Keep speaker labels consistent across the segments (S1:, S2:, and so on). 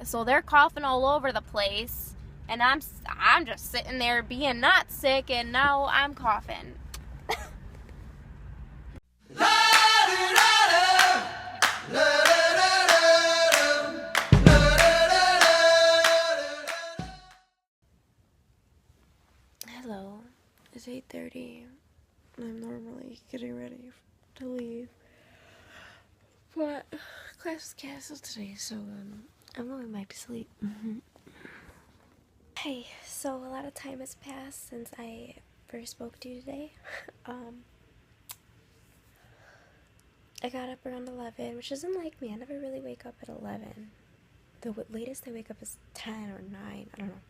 S1: so they're coughing all over the place, and I'm just sitting there being not sick, and now I'm coughing. Hello, it's 8:30. I'm normally getting ready to leave, but class is canceled today, so I'm going back to sleep. Hey, so a lot of time has passed since I first spoke to you today. I got up around 11, which isn't like me. I never really wake up at 11. The latest I wake up is 10 or 9, I don't know.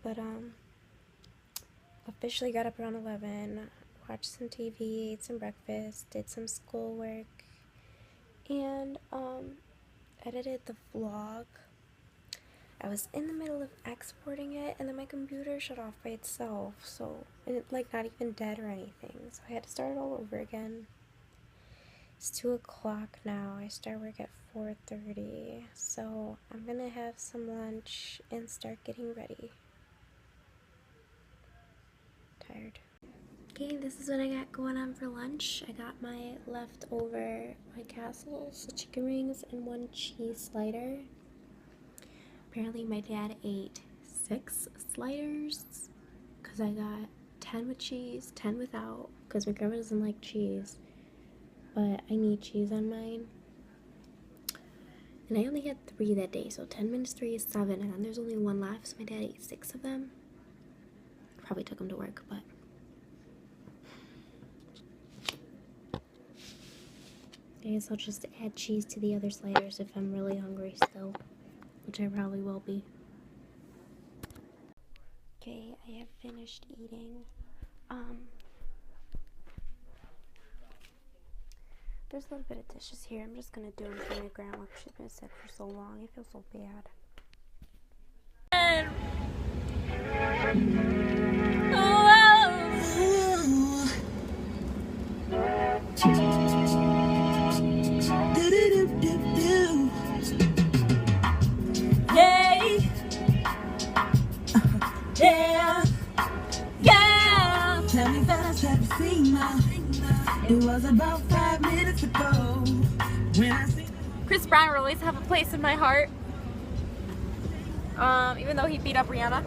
S1: But officially got up around 11, watched some TV, ate some breakfast, did some schoolwork, and edited the vlog. I was in the middle of exporting it, and then my computer shut off by itself, so, and it, like, not even dead or anything, so I had to start it all over again. It's 2 o'clock now. I start work at 4:30, so I'm gonna have some lunch and start getting ready. Tired. Okay, this is what I got going on for lunch. I got my leftover White Castles, chicken wings, and 1 cheese slider. Apparently my dad ate 6 sliders because I got 10 with cheese, 10 without, because my grandma doesn't like cheese, but I need cheese on mine. And I only had 3 that day, so 10 minus 3 is 7, and then there's only 1 left, so my dad ate 6 of them. Probably took him to work, but I guess I'll just add cheese to the other sliders if I'm really hungry still, which I probably will be. Okay, I have finished eating. There's a little bit of dishes here. I'm just gonna do them for my grandma because she's been sick for so long. I feel so bad.
S2: It was about 5 minutes ago when I see
S1: Chris Brown will always have a place in my heart. Even though he beat up Rihanna.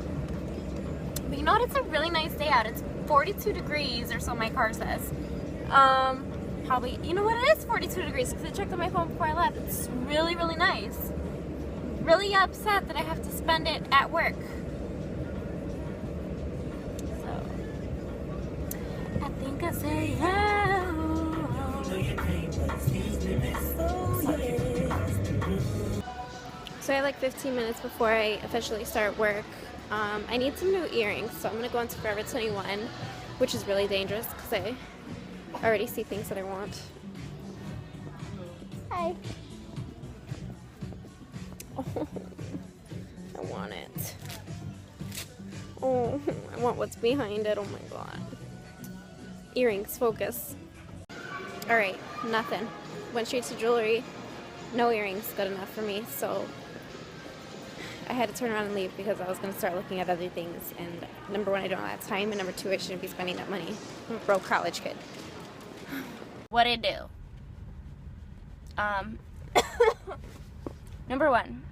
S1: But you know what? It's a really nice day out. It's 42 degrees or so my car says. Probably, you know what? It is 42 degrees because I checked on my phone before I left. It's really, really nice. Really upset that I have to spend it at work. So, I think I say yeah. So I have like 15 minutes before I officially start work. I need some new earrings, so I'm going to go into Forever 21, which is really dangerous because I already see things that I want. Hi. Oh, I want it. Oh, I want what's behind it. Oh my god. Earrings, focus. Alright, nothing. Went straight to jewelry. No earrings, good enough for me, so I had to turn around and leave because I was going to start looking at other things, and number 1, I don't have time, and number 2, I shouldn't be spending that money. I'm a broke college kid. What'd it do? Number 1,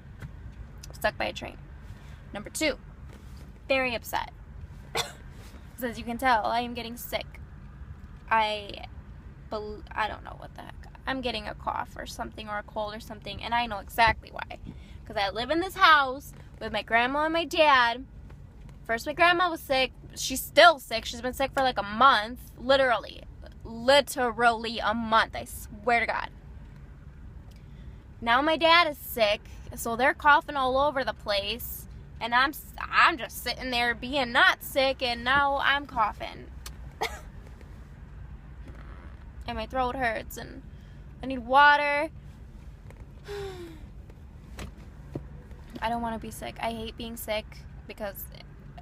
S1: stuck by a train. Number 2, very upset. Because as you can tell, I am getting sick. I don't know what the heck. I'm getting a cough or something, or a cold or something, and I know exactly why. Because I live in this house with my grandma and my dad. First, my grandma was sick. She's still sick. She's been sick for like a month. Literally a month. I swear to God. Now my dad is sick, so they're coughing all over the place, and I'm just sitting there being not sick, and now I'm coughing. And my throat hurts, and I need water. I don't want to be sick. I hate being sick because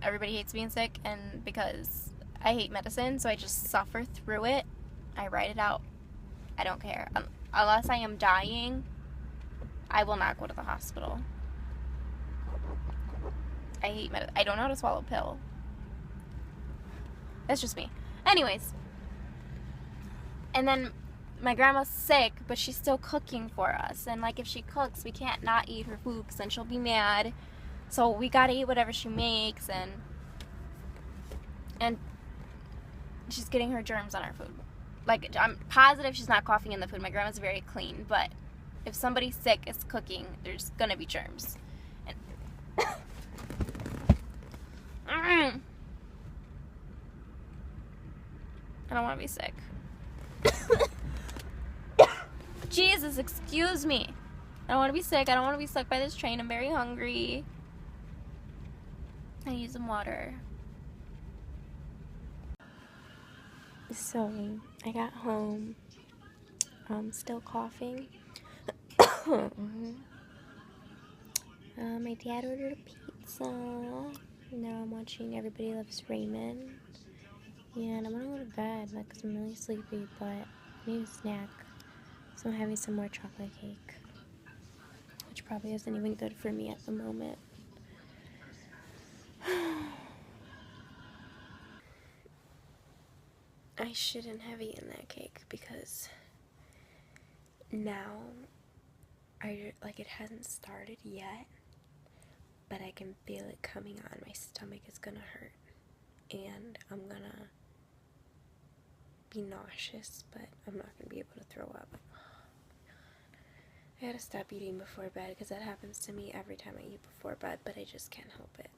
S1: everybody hates being sick, and because I hate medicine, so I just suffer through it. I write it out. I don't care. Unless I am dying, I will not go to the hospital. I hate medicine. I don't know how to swallow a pill. That's just me. Anyways. And then my grandma's sick, but she's still cooking for us. And, like, if she cooks, we can't not eat her food because then she'll be mad. So we gotta eat whatever she makes, and she's getting her germs on our food. Like, I'm positive she's not coughing in the food. My grandma's very clean, but if somebody's sick is cooking, there's gonna be germs. And I don't want to be sick. Jesus, excuse me. I don't want to be sick. I don't want to be stuck by this train. I'm very hungry. I need some water. So, I got home. Still coughing. My dad ordered a pizza. Now I'm watching Everybody Loves Raymond. And I'm gonna go to bed, like, 'cause I'm really sleepy, but I need a snack. So I'm having some more chocolate cake, which probably isn't even good for me at the moment. I shouldn't have eaten that cake because now it hasn't started yet, but I can feel it coming on. My stomach is gonna hurt and I'm gonna be nauseous, but I'm not gonna be able to throw up. I gotta stop eating before bed because that happens to me every time I eat before bed, but I just can't help it.